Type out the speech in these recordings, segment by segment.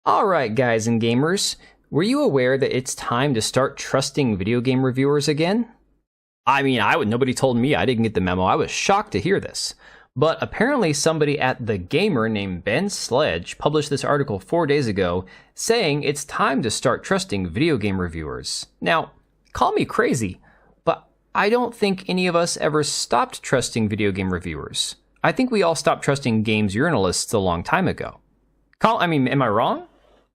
Alright guys and gamers, were you aware that it's time to start trusting video game reviewers again? I mean, nobody told me, I didn't get the memo. I was shocked to hear this. But apparently somebody at The Gamer named Ben Sledge published this article 4 days ago saying it's time to start trusting video game reviewers. Now, call me crazy, but I don't think any of us ever stopped trusting video game reviewers. I think we all stopped trusting games Urinalists a long time ago. Am I wrong?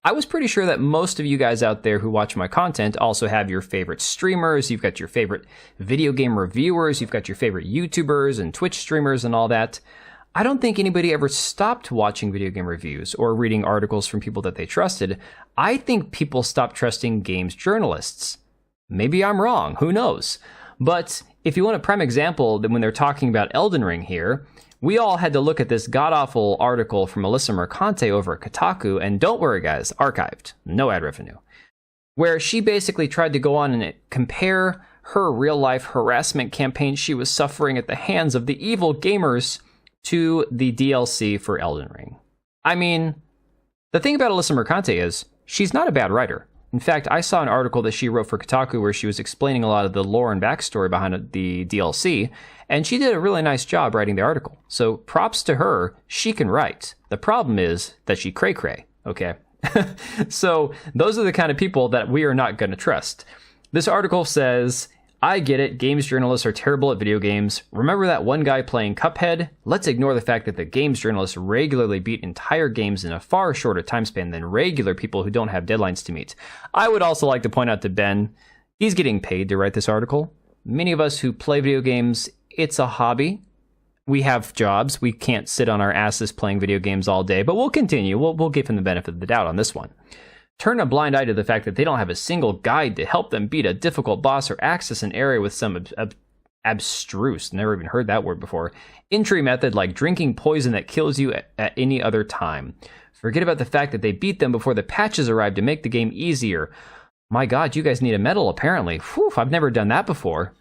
I was pretty sure that most of you guys out there who watch my content also have your favorite streamers, you've got your favorite video game reviewers, you've got your favorite YouTubers and Twitch streamers and all that. I don't think anybody ever stopped watching video game reviews or reading articles from people that they trusted. I think people stopped trusting games journalists. Maybe I'm wrong, who knows? But if you want a prime example, then when they're talking about Elden Ring here, we all had to look at this god-awful article from Melissa Mercunte over at Kotaku, and don't worry guys, archived, no ad revenue, where she basically tried to go on and compare her real-life harassment campaign she was suffering at the hands of the evil gamers to the DLC for Elden Ring. I mean, the thing about Alyssa Mercante is, she's not a bad writer. In fact, I saw an article that she wrote for Kotaku where she was explaining a lot of the lore and backstory behind the DLC, and she did a really nice job writing the article. So props to her, she can write. The problem is that she cray-cray, okay? So those are the kind of people that we are not going to trust. This article says, I get it, games journalists are terrible at video games. Remember that one guy playing Cuphead? Let's ignore the fact that the games journalists regularly beat entire games in a far shorter time span than regular people who don't have deadlines to meet. I would also like to point out to Ben, he's getting paid to write this article. Many of us who play video games, it's a hobby. We have jobs. We can't sit on our asses playing video games all day, but we'll continue. We'll give him the benefit of the doubt on this one. Turn a blind eye to the fact that they don't have a single guide to help them beat a difficult boss or access an area with some abstruse, never even heard that word before, entry method like drinking poison that kills you at any other time. Forget about the fact that they beat them before the patches arrived to make the game easier. My god, you guys need a medal apparently. Whew, I've never done that before.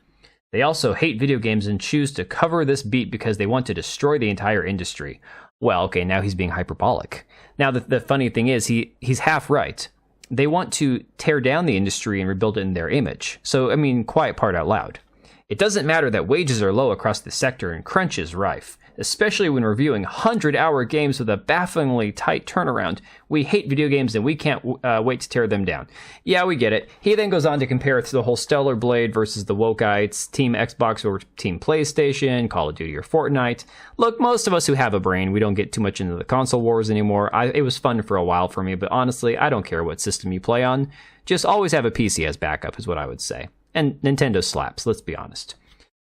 They also hate video games and choose to cover this beat because they want to destroy the entire industry. Well, okay, now he's being hyperbolic. Now, the funny thing is, he's half right. They want to tear down the industry and rebuild it in their image. So, I mean, quiet part out loud. It doesn't matter that wages are low across the sector and crunch is rife, especially when reviewing 100-hour games with a bafflingly tight turnaround. We hate video games and we can't wait to tear them down. Yeah, we get it. He then goes on to compare the whole Stellar Blade versus the Wokeites, Team Xbox or Team PlayStation, Call of Duty or Fortnite. Look, most of us who have a brain, we don't get too much into the console wars anymore. It was fun for a while for me, but honestly, I don't care what system you play on. Just always have a PC as backup is what I would say. And Nintendo slaps, let's be honest.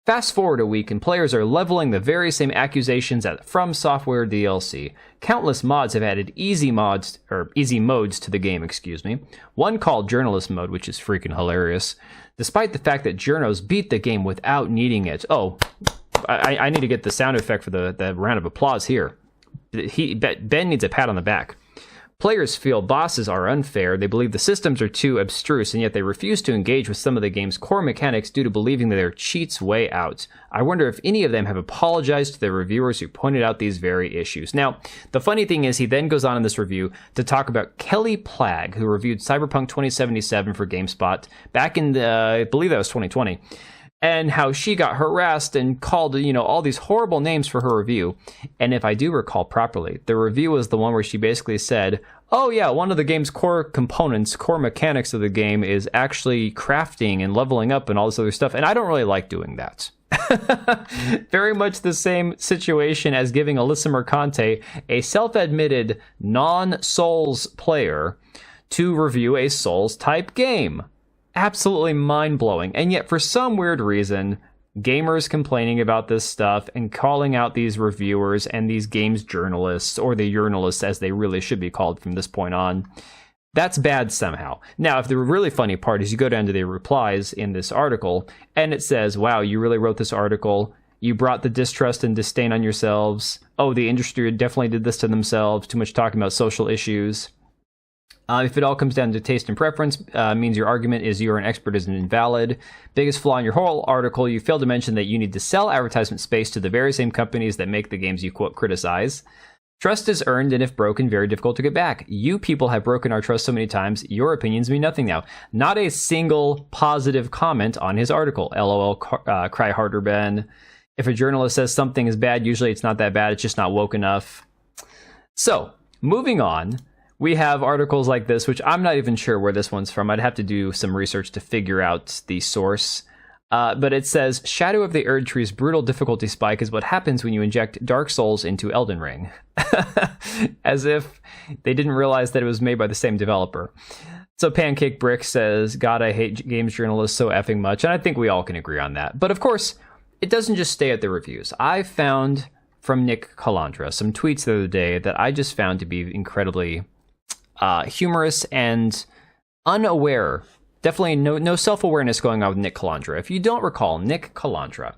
Fast forward a week and players are leveling the very same accusations at From Software DLC. Countless mods have added easy modes to the game, One called Journalist Mode, which is freaking hilarious. Despite the fact that journos beat the game without needing it. Oh, I need to get the sound effect for the round of applause here. Ben needs a pat on the back. Players feel bosses are unfair, they believe the systems are too abstruse, and yet they refuse to engage with some of the game's core mechanics due to believing that they're cheats way out. I wonder if any of them have apologized to the reviewers who pointed out these very issues. Now, the funny thing is he then goes on in this review to talk about Kelly Plagg, who reviewed Cyberpunk 2077 for GameSpot back in, I believe that was 2020. And how she got harassed and called, all these horrible names for her review. And if I do recall properly, the review was the one where she basically said, oh yeah, one of the game's core components, core mechanics of the game is actually crafting and leveling up and all this other stuff. And I don't really like doing that. Very much the same situation as giving Alyssa Mercante, a self-admitted non-Souls player, to review a Souls-type game. Absolutely mind-blowing. And yet, for some weird reason, gamers complaining about this stuff and calling out these reviewers and these games journalists, or the Urinalists as they really should be called from this point on, that's bad somehow. Now, if the really funny part is you go down to the replies in this article, and it says, wow, you really wrote this article, you brought the distrust and disdain on yourselves, oh, the industry definitely did this to themselves, too much talking about social issues. If it all comes down to taste and preference, means your argument is you're an expert is invalid. Biggest flaw in your whole article, you failed to mention that you need to sell advertisement space to the very same companies that make the games you, quote, criticize. Trust is earned, and if broken, very difficult to get back. You people have broken our trust so many times, your opinions mean nothing now. Not a single positive comment on his article. LOL, cry harder, Ben. If a journalist says something is bad, usually it's not that bad, it's just not woke enough. So, moving on, we have articles like this, which I'm not even sure where this one's from. I'd have to do some research to figure out the source. But it says, Shadow of the Erd Tree's brutal difficulty spike is what happens when you inject Dark Souls into Elden Ring. As if they didn't realize that it was made by the same developer. So Pancake Brick says, God, I hate games journalists so effing much. And I think we all can agree on that. But of course, it doesn't just stay at the reviews. I found from Nick Calandra some tweets the other day that I just found to be incredibly humorous and unaware. Definitely no self-awareness going on with Nick Calandra. If you don't recall, Nick Calandra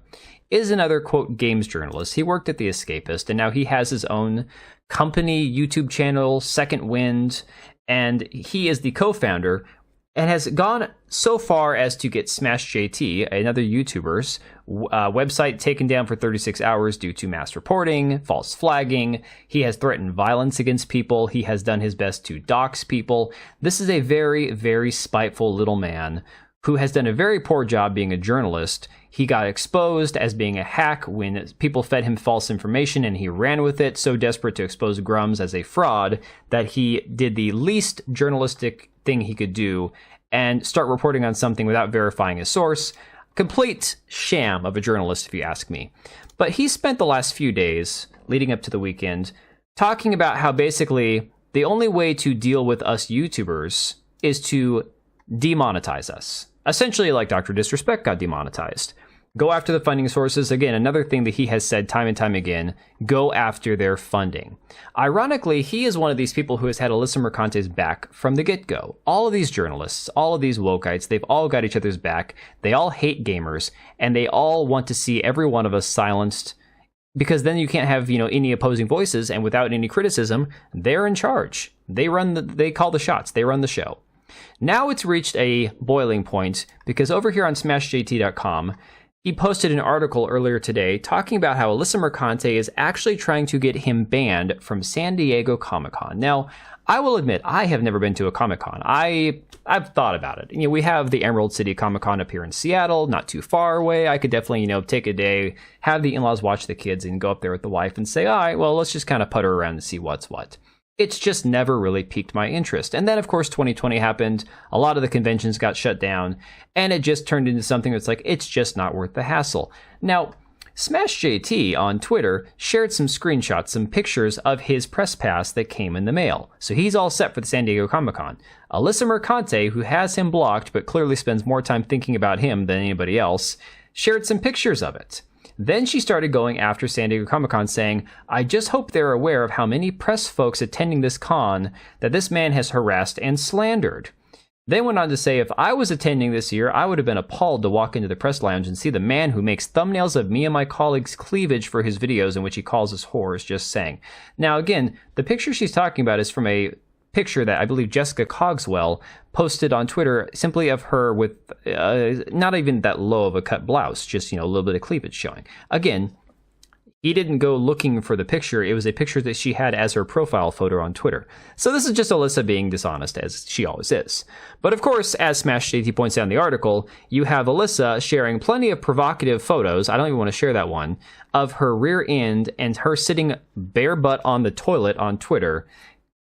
is another, quote, games journalist. He worked at The Escapist, and now he has his own company YouTube channel, Second Wind, and he is the co-founder and has gone so far as to get Smash JT, another YouTuber's website, taken down for 36 hours due to mass reporting, false flagging. He has threatened violence against people. He has done his best to dox people. This is a very, very spiteful little man who has done a very poor job being a journalist. He got exposed as being a hack when people fed him false information, and he ran with it, so desperate to expose Grums as a fraud that he did the least journalistic thing he could do and start reporting on something without verifying his source. Complete sham of a journalist, if you ask me. But he spent the last few days leading up to the weekend talking about how basically the only way to deal with us YouTubers is to demonetize us. Essentially, like Dr. Disrespect got demonetized. Go after the funding sources. Again, another thing that he has said time and time again, go after their funding. Ironically, he is one of these people who has had Alyssa Mercante's back from the get-go. All of these journalists, all of these wokeites, they've all got each other's back. They all hate gamers, and they all want to see every one of us silenced, because then you can't have, any opposing voices, and without any criticism, they're in charge. They call the shots. They run the show. Now it's reached a boiling point, because over here on SmashJT.com, he posted an article earlier today talking about how Alyssa Mercante is actually trying to get him banned from San Diego Comic-Con. Now, I will admit, I have never been to a Comic-Con. I've thought about it. We have the Emerald City Comic-Con up here in Seattle, not too far away. I could definitely, take a day, have the in-laws watch the kids, and go up there with the wife and say, all right, well, let's just kind of putter around and see what's what. It's just never really piqued my interest. And then, of course, 2020 happened. A lot of the conventions got shut down, and it just turned into something that's like, it's just not worth the hassle. Now, Smash JT on Twitter shared some screenshots, some pictures of his press pass that came in the mail. So he's all set for the San Diego Comic-Con. Alyssa Mercante, who has him blocked but clearly spends more time thinking about him than anybody else, shared some pictures of it. Then she started going after San Diego Comic-Con saying, I just hope they're aware of how many press folks attending this con that this man has harassed and slandered. Then went on to say, if I was attending this year, I would have been appalled to walk into the press lounge and see the man who makes thumbnails of me and my colleagues' cleavage for his videos in which he calls us whores just saying. Now again, the picture she's talking about is from a picture that I believe Jessica Cogswell posted on Twitter, simply of her with not even that low of a cut blouse, just a little bit of cleavage showing. Again, he didn't go looking for the picture. It was a picture that she had as her profile photo on Twitter. So this is just Alyssa being dishonest, as she always is. But of course, as Smash JT points out in the article, you have Alyssa sharing plenty of provocative photos, I don't even want to share that one, of her rear end and her sitting bare butt on the toilet on Twitter,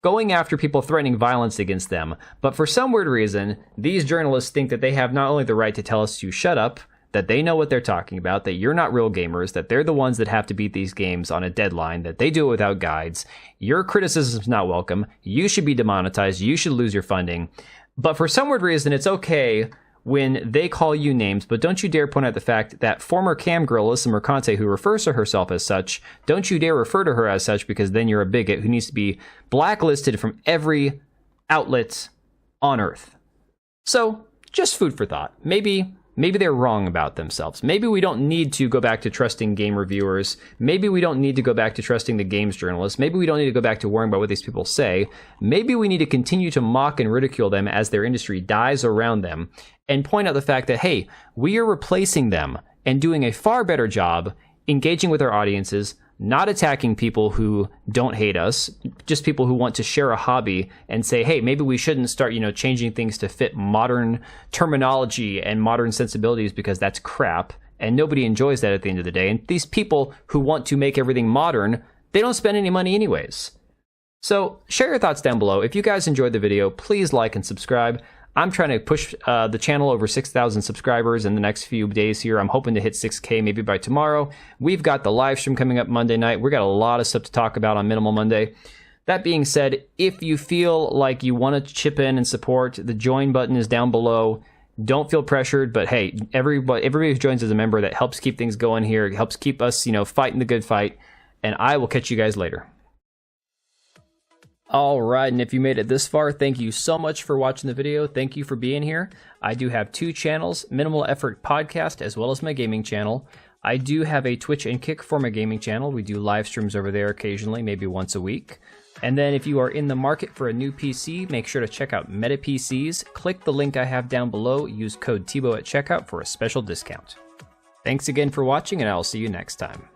going after people, threatening violence against them. But for some weird reason, these journalists think that they have not only the right to tell us to shut up, that they know what they're talking about, that you're not real gamers, that they're the ones that have to beat these games on a deadline, that they do it without guides. Your criticism's not welcome. You should be demonetized. You should lose your funding. But for some weird reason, it's okay when they call you names, but don't you dare point out the fact that former cam girl Alyssa Mercante, who refers to herself as such, don't you dare refer to her as such, because then you're a bigot who needs to be blacklisted from every outlet on Earth. So, just food for thought. Maybe they're wrong about themselves. Maybe we don't need to go back to trusting game reviewers. Maybe we don't need to go back to trusting the games journalists. Maybe we don't need to go back to worrying about what these people say. Maybe we need to continue to mock and ridicule them as their industry dies around them, and point out the fact that, hey, we are replacing them and doing a far better job engaging with our audiences, not attacking people who don't hate us, just people who want to share a hobby and say, hey, maybe we shouldn't start, changing things to fit modern terminology and modern sensibilities because that's crap. And nobody enjoys that at the end of the day. And these people who want to make everything modern, they don't spend any money anyways. So share your thoughts down below. If you guys enjoyed the video, please like and subscribe. I'm trying to push the channel over 6,000 subscribers in the next few days here. I'm hoping to hit 6K maybe by tomorrow. We've got the live stream coming up Monday night. We've got a lot of stuff to talk about on Minimal Monday. That being said, if you feel like you want to chip in and support, the join button is down below. Don't feel pressured, but hey, everybody who joins as a member, that helps keep things going here. It helps keep us, fighting the good fight. And I will catch you guys later. All right, and if you made it this far, thank you so much for watching the video. Thank you for being here. I do have 2 channels, Minimal Effort Podcast, as well as my gaming channel. I do have a Twitch and Kick for my gaming channel. We do live streams over there occasionally, maybe once a week. And then if you are in the market for a new PC, make sure to check out Meta PCs. Click the link I have down below. Use code TBO at checkout for a special discount. Thanks again for watching, and I will see you next time.